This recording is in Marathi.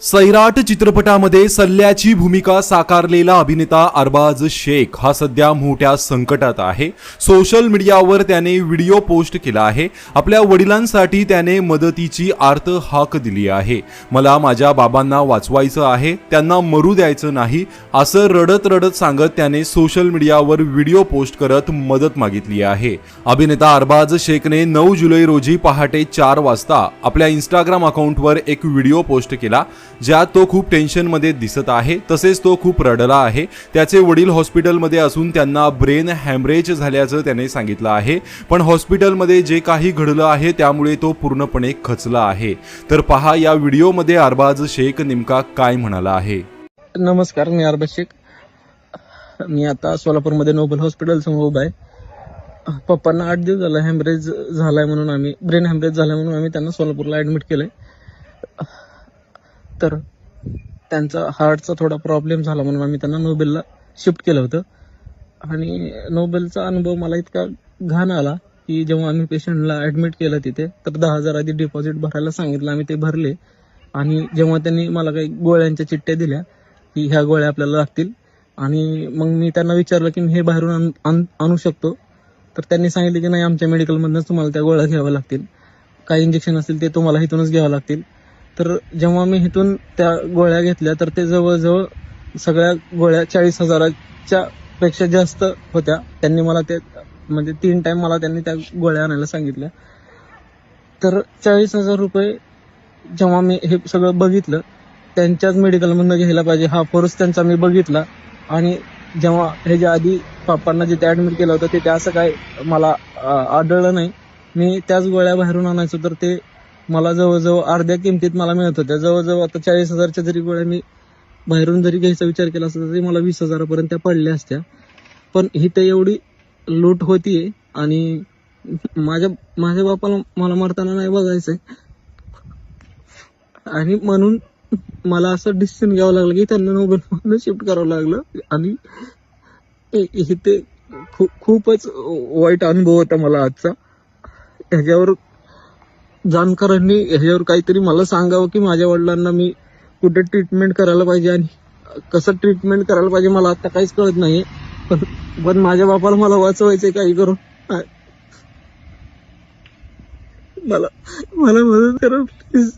सैराट चित्रपटामध्ये सल्ल्याची भूमिका साकारलेला अभिनेता अरबाज शेख हा सध्या मोठ्या संकटात आहे। सोशल मीडियावर त्याने व्हिडिओ पोस्ट केला आहे। आपल्या वडिलांसाठी त्याने मदतीची आर्त हाक दिली आहे। मला माझ्या बाबांना वाचवायचं आहे, त्यांना मरू द्यायचं नाही, असं रडत रडत सांगत त्याने सोशल मीडियावर व्हिडिओ पोस्ट करत मदत मागितली आहे। अभिनेता अरबाज शेखने 9 जुलै रोजी पहाटे 4 वाजता आपल्या इंस्टाग्राम अकाउंटवर एक व्हिडिओ पोस्ट केला, ज्यात तो खूप टेन्शनमध्ये दिसत आहे। तसेच तो खूप रडला आहे। त्याचे वडील हॉस्पिटलमध्ये असून त्यांना ब्रेन हॅमरेज झाल्याचं त्याने सांगितलं आहे। पण हॉस्पिटलमध्ये जे काही घडलं आहे त्यामुळे तो पूर्णपणे खचला आहे। तर पहा या व्हिडिओमध्ये अरबाज शेख नेमका काय म्हणाला आहे। नमस्कार, मी अरबाज शेख। मी आता सोलापूरमध्ये नोबल हॉस्पिटल समोर उभा आहे। पप्पांना 8 दिवस झाला हॅमरेज झालाय म्हणून ब्रेन हॅमरेज झालाय म्हणून आम्ही त्यांना सोलापूरला ॲडमिट केलंय। तर त्यांचा हार्टचा थोडा प्रॉब्लेम झाला म्हणून आम्ही त्यांना नोबेलला शिफ्ट केलं होतं। आणि नोबेलचा अनुभव मला इतका घाण आला की जेव्हा आम्ही पेशंटला ॲडमिट केलं तिथे, तर 10,000 आधी डिपॉझिट भरायला सांगितलं, आम्ही ते भरले। आणि जेव्हा त्यांनी मला काही गोळ्यांच्या चिठ्ठ्या दिल्या की ह्या गोळ्या आपल्याला लागतील, आणि मग मी त्यांना विचारलं की मी हे बाहेरून आणू शकतो, तर त्यांनी सांगितलं की नाही, आमच्या मेडिकलमधूनच तुम्हाला त्या गोळ्या घ्याव्या लागतील, काही इंजेक्शन असतील ते तुम्हाला इथूनच घ्यावं लागतील। तर जेव्हा मी इथून त्या गोळ्या घेतल्या तर ते जवळजवळ सगळ्या गोळ्या 40,000च्या पेक्षा जास्त होत्या। त्यांनी मला ते म्हणजे 3 टाइम मला त्यांनी त्या गोळ्या आणायला सांगितल्या। तर 40,000 रुपये जेव्हा मी हे सगळं बघितलं, त्यांच्याच मेडिकलमधून घ्यायला पाहिजे हा फोर्स त्यांचा मी बघितला। आणि जेव्हा ह्याच्या आधी पप्पांना जिथे ॲडमिट केलं होतं तिथे असं काय मला आढळलं नाही। मी त्याच गोळ्या बाहेरून आणायचो तर ते मला जवळजवळ अर्ध्या किमतीत मला मिळत होत्या। जवळजवळ आता 40,000च्या जरी गोळ्या मी बाहेरून जरी घ्यायचा विचार केला असता तरी मला 20,000पर्यंत त्या पडल्या असत्या। पण इथे एवढी लूट होतीये आणि माझ्या बापाला मला मरताना नाही बघायचंय, आणि म्हणून मला असं डिसिजन घ्यावं लागलं की त्यांना नोबेलमधून शिफ्ट करावं लागलं। आणि इथे खूपच वाईट अनुभव होता मला आजचा। ह्याच्यावर जाणकारांनी ह्याच्यावर काहीतरी मला सांगावं की माझ्या वडिलांना मी कुठे ट्रीटमेंट करायला पाहिजे आणि कसं ट्रीटमेंट करायला पाहिजे, मला आता काहीच कळत नाहीये। पण माझ्या बापाला मला वाचवायचंय काही करून। मला मदत करा प्लीज।